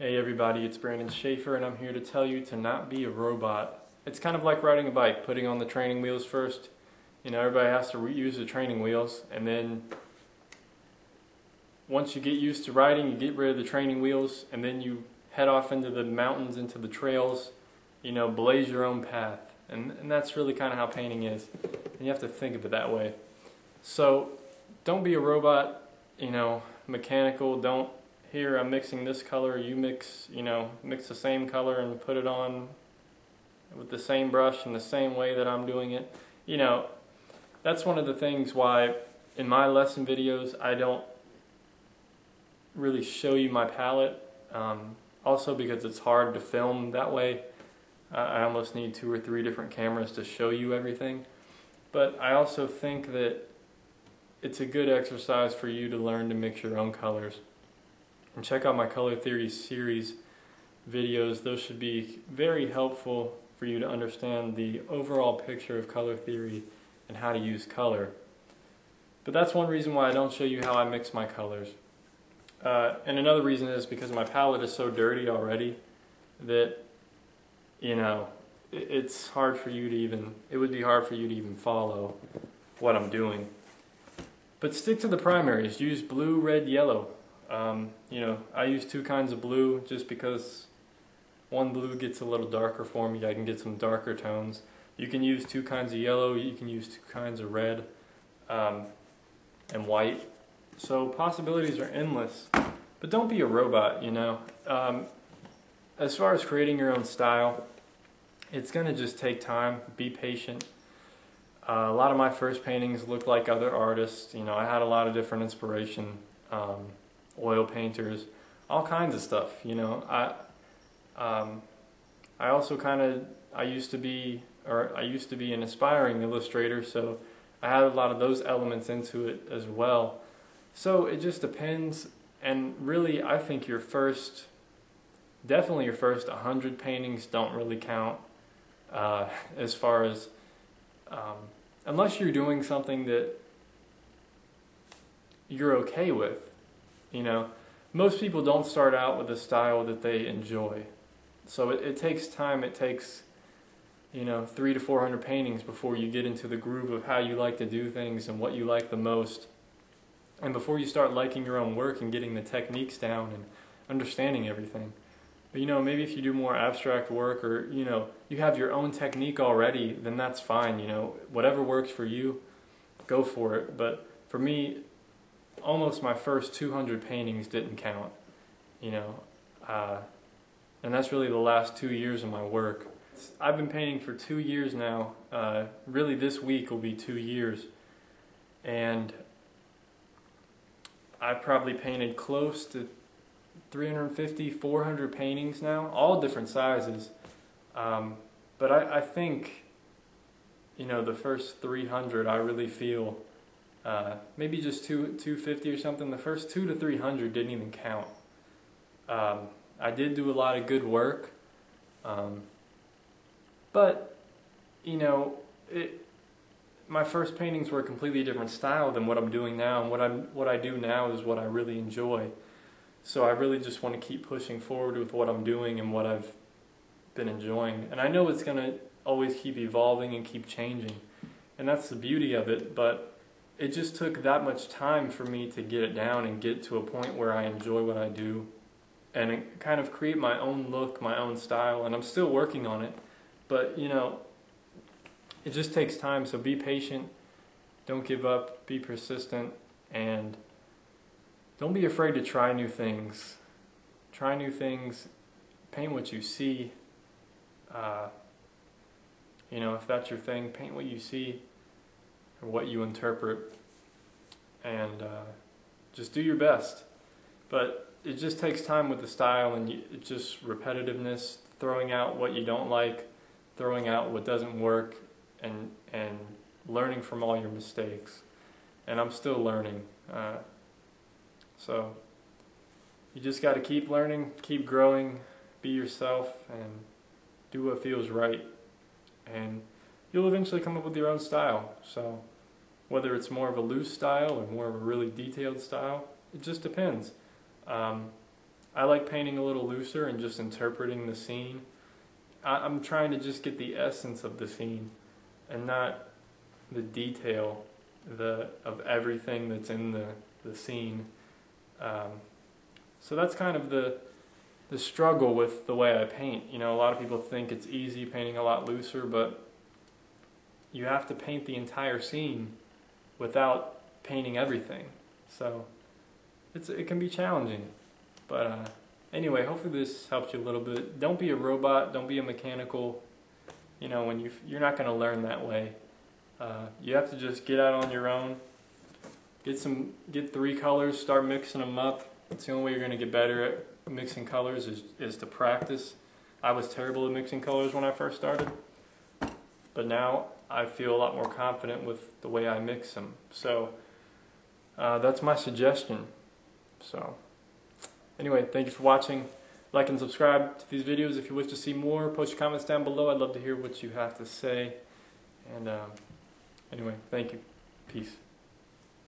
Hey everybody, it's Brandon Schaefer and I'm here to tell you to not be a robot. It's kind of like riding a bike, putting on the training wheels first. You know, everybody has to use the training wheels, and then once you get used to riding, you get rid of the training wheels, and then you head off into the mountains, into the trails, you know, blaze your own path. And that's really kind of how painting is. And you have to think of it that way. So don't be a robot, you know, mechanical. Don't, here I'm mixing this color, you mix the same color and put it on with the same brush in the same way that I'm doing it. You know, that's one of the things why in my lesson videos I don't really show you my palette. Also because it's hard to film that way. I almost need 2 or 3 different cameras to show you everything. But I also think that it's a good exercise for you to learn to mix your own colors. And check out my color theory series videos. Those should be very helpful for you to understand the overall picture of color theory and how to use color. But that's one reason why I don't show you how I mix my colors. And another reason is because my palette is so dirty already that, you know, it's hard for you to even, it would be hard for you to even follow what I'm doing. But stick to the primaries. Use blue, red, yellow. You know, I use 2 kinds of blue just because one blue gets a little darker for me. I can get some darker tones. You can use 2 kinds of yellow. You can use 2 kinds of red and white. So possibilities are endless. But don't be a robot, you know. As far as creating your own style, it's going to just take time. Be patient. A lot of my first paintings look like other artists. You know, I had a lot of different inspiration. Oil painters, all kinds of stuff. You know, I also I used to be an aspiring illustrator, so I had a lot of those elements into it as well. So it just depends, and really I think definitely your first 100 paintings don't really count as far as unless you're doing something that you're okay with. You know, most people don't start out with a style that they enjoy. So it takes time. It takes, you know, 300 to 400 paintings before you get into the groove of how you like to do things and what you like the most. And before you start liking your own work and getting the techniques down and understanding everything. But, you know, maybe if you do more abstract work, or, you know, you have your own technique already, then that's fine. You know, whatever works for you, go for it. But for me, almost my first 200 paintings didn't count, you know, and that's really the last 2 years of my work. I've been painting for 2 years now. Really this week will be 2 years, and I've probably painted close to 350, 400 paintings now, all different sizes. But I think, you know, the first 300 I really feel maybe just 250 or something. The first 200 to 300 didn't even count. I did do a lot of good work, but you know, my first paintings were a completely different style than what I'm doing now, and what I do now is what I really enjoy. So I really just want to keep pushing forward with what I'm doing and what I've been enjoying. And I know it's going to always keep evolving and keep changing, and that's the beauty of it. But it just took that much time for me to get it down and get to a point where I enjoy what I do and kind of create my own look, my own style, and I'm still working on it. But, you know, it just takes time, so be patient, don't give up, be persistent, and don't be afraid to try new things. Try new things, paint what you see. You know, if that's your thing, paint what you see, or what you interpret, and just do your best. But it just takes time with the style, and it's just repetitiveness, throwing out what you don't like, throwing out what doesn't work, and learning from all your mistakes. And I'm still learning, so you just got to keep learning, keep growing, be yourself, and do what feels right, and you'll eventually come up with your own style. So whether it's more of a loose style or more of a really detailed style, it just depends. I like painting a little looser and just interpreting the scene. I'm trying to just get the essence of the scene and not the detail of everything that's in the scene. So that's kind of the struggle with the way I paint. You know, a lot of people think it's easy painting a lot looser, but you have to paint the entire scene without painting everything. So it can be challenging. But anyway, hopefully this helps you a little bit. Don't be a robot. Don't be a mechanical. You know, when you're not going to learn that way. You have to just get out on your own. Get 3 colors. Start mixing them up. It's the only way you're going to get better at mixing colors is to practice. I was terrible at mixing colors when I first started, but now I feel a lot more confident with the way I mix them. So that's my suggestion. So anyway, thank you for watching. Like and subscribe to these videos if you wish to see more. Post your comments down below. I'd love to hear what you have to say. And anyway, thank you. Peace.